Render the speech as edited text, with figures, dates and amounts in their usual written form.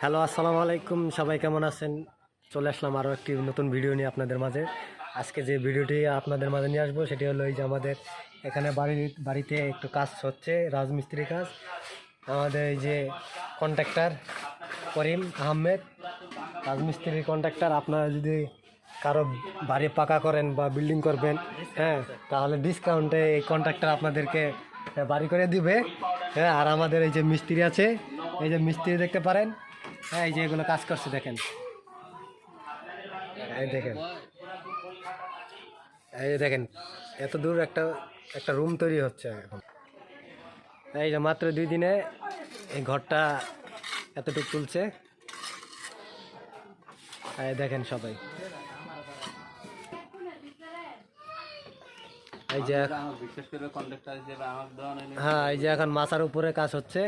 Hello, আসসালামু আলাইকুম। সবাই কেমন আছেন? চলে আসলাম আরও একটি নতুন ভিডিও নিয়ে আপনাদের মাঝে। আজকে যে ভিডিওটি আপনাদের মাঝে নিয়ে আসবো সেটি হলো এই যে আমাদের এখানে বাড়িতে একটু কাজ হচ্ছে, রাজমিস্ত্রি কাজ। আমাদের এই যে কন্ট্রাক্টর করিম আহমেদ, রাজমিস্ত্রির কন্ট্রাক্টর। আপনারা যদি কারো বাড়ি পাকা করেন বা বিল্ডিং করবেন, হ্যাঁ, তাহলে ডিসকাউন্টে এই কন্ট্রাক্টর আপনাদেরকে বাড়ি করে দিবে। হ্যাঁ, আর আমাদের এই যে মিস্ত্রি আছে, এই যে মিস্ত্রি দেখতে পারেন। হ্যাঁ, এই যে এগুলো কাজ করছে দেখেন, এই দেখেন, এই যে দেখেন, এত দূর একটা একটা রুম তৈরি হচ্ছে এখন। এই যে মাত্র 2 দিনে এই ঘরটা এতটুকু তুলছে। এই দেখেন সবাই, এই যে বিশেষ করে কন্ট্রাক্টর হিসেবে আমার দেওয়া নেই। হ্যাঁ, এই যে এখন মাথার উপরে কাজ হচ্ছে।